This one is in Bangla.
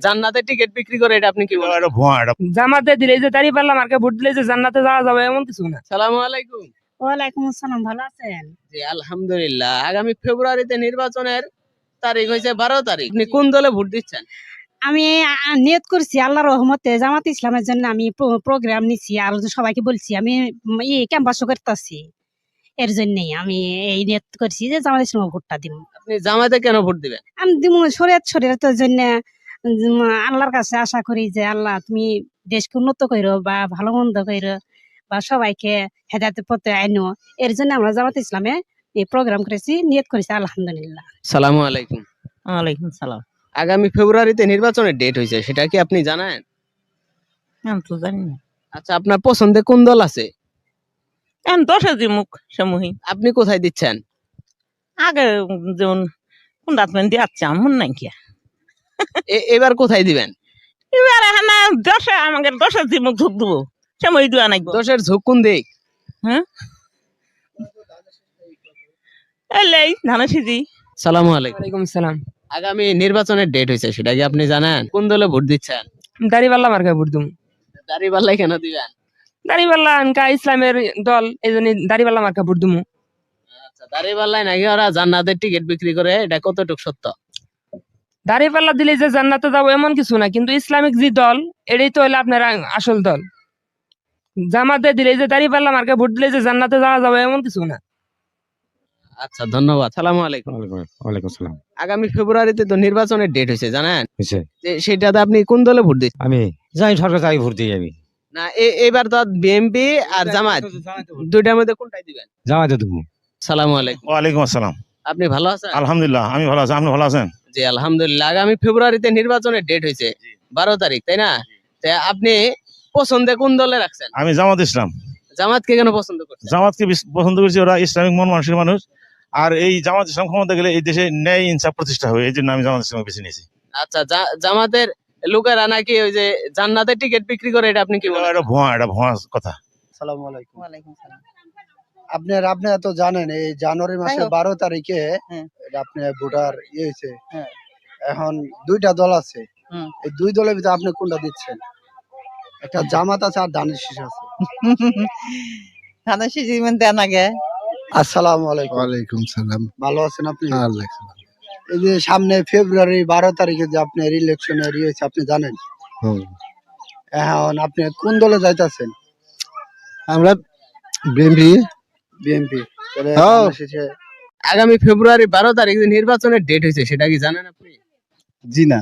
জান্নাতের টিকিট বিক্রি করে, এটা আপনি কি বলেন? এটা ভুয়া, এটা জামাতে দিলে যে দাঁড়িপাল্লা মার্কা ভোট দিলে যে জান্নাতে যাওয়া যাবে এমন কিছু না। সালামু আলাইকুম। ওয়ালাইকুম আসসালাম, ভালো আছেন? জি আলহামদুলিল্লাহ। আগামী ফেব্রুয়ারিতে নির্বাচনের তারিখ হয়েছে 12 তারিখ। আপনি কোন দলে ভোট দিচ্ছেন? আমি নিয়ত করছি আল্লাহর রহমতে জামাত ইসলামের জন্য আমি প্রোগ্রাম নিছি আর সবাইকে বলছি আমি ক্যাম্পাসও করতেছি, এর জন্যই আমি এই নিয়ত করছি যে জামাত ইসলামে ভোটটা দিব। আপনি জামাতে কেন ভোট দিবেন? আমি দিব শরীয়তের জন্য। আল্লাহর কাছে আশা করি যে আল্লাহ তুমি দেশকে উন্নত করো বা ভালো মন্দ করো বা সবাইকে হেদায়েতের পথে আইনো, এর জন্য আমরা জামাত ইসলামে এই প্রোগ্রাম করেছি, নিয়ত করেছি আলহামদুলিল্লাহ। সালামু আলাইকুম। ওয়ালাইকুম সালাম। আগামী ফেব্রুয়ারিতে নির্বাচনের ডেট হয়েছে, সেটা কি আপনি জানেন? আমি তো জানি না। আচ্ছা, আপনার পছন্দের কোন দল আছে? এখন দশে যে মুখ সমূহী আপনি কোথায় দিচ্ছেন? আগে যেমন কোন রাতমেন দিয়ে আসছে আমার নাই কি এবার কোথায় দিবেন? এবার এখন দশে আমাকে দশে যে মুখ ধুক দেবো সময় দেওয়া নাই। দশের ঝোঁক কোন দিক? হ্যাঁ এলেই ধানের সিজি। সালামু আলাইকুম। ওয়ালাইকুম সালাম। আগামী নির্বাচনের ডেট হয়েছে, সেটা কি আপনি জানেন? কোন দলে ভোট দিচ্ছেন? দাঁড়িপাল্লা মার্কা ভোট দিম। দাঁড়িপাল্লাই কেন দিবেন? দাঁড়িপাল্লা আনকা ইসলামের দল, এই জন্য দাঁড়িপাল্লা মার্কা ভোট দিমু। আচ্ছা, দাঁড়িপাল্লাই নাকি ওরা জান্নাতের টিকিট বিক্রি করে, এটা কতটুকু সত্য? দাঁড়িপাল্লা দিলে যে জান্নাতে যাবো এমন কিছু না, কিন্তু ইসলামিক যে দল এটাই তো হলো আপনার আসল দল। জামাতে দিলে যে দাঁড়িপাল্লা মার্কা ভোট দিলে যে জান্নাতে যাওয়া যাবে এমন কিছু না। আচ্ছা, ধন্যবাদ। সালামু আলাইকুম। ওয়ালাইকুম আসসালাম। আগামী ফেব্রুয়ারিতে তো নির্বাচনের ডেট হয়েছে, জানেন? হয়েছে, যে সেটাতে আপনি কোন দলে ভোট দিচ্ছেন? আমি যাই সরকার তাই ভোট দিই আমি। না, এবার তো বিএনপি আর জামাত, দুইটার মধ্যে কোনটাই দিবেন? জামাতে দেবো। সালামু আলাইকুম। ওয়ালাইকুম আসসালাম। আপনি ভালো আছেন? আলহামদুলিল্লাহ, আমি ভালো আছি, আপনি ভালো আছেন? জি আলহামদুলিল্লাহ। আগামী ফেব্রুয়ারিতে নির্বাচনের ডেট হয়েছে 12 তারিখ, তাই না? তা আপনি পছন্দে কোন দলে রাখছেন? আমি জামাত ইসলাম। জামাতকে কেন পছন্দ করছেন? জামাতকে পছন্দ করছি, ওরা ইসলামিক মন মানুষের মানুষ। আর এই জামাত ইসলাম ক্ষমতা গেলে এই দেশে ন্যায় ইনসাফ প্রতিষ্ঠা হবে, এই জন্য আমি জামাত ইসলাম বেছে নিয়েছি। আচ্ছা, জামাতের লোকেরা নাকি ওই যে জান্নাতের টিকিট বিক্রি করে, এটা আপনি কি বলেন? এটা ভুয়া, এটা ভুয়া কথা। আসসালামু আলাইকুম। ওয়ালাইকুম সালাম। আপনারা তো জানেন এই জানুয়ারি মাসের 12 তারিখে হ্যাঁ। আপনার ভোটার হয়েছে। হ্যাঁ। এখন দুইটা দল আছে, হুম। এই দুই দলের ভিতরে আপনি কোনটা দিচ্ছেন? একটা জামাত আছে আর ধানের শীষ আছে। ধানের সিজি মানে দেন আগে। আসসালামু আলাইকুম। ওয়ালাইকুম সালাম। ভালো আছেন আপনি? আল্লাহ এই যে সামনে ফেব্রুয়ারি 12 তারিখে যে আপনার ইলেকশনের হয়েছে আপনি জানেন, এখন আপনি কোন দলে যাইতেছেন? আমরা বিএনপি। বিএনপি। আগামী ফেব্রুয়ারি 12 তারিখ যে নির্বাচনের ডেট হয়েছে, সেটা কি জানেন আপনি? জি না।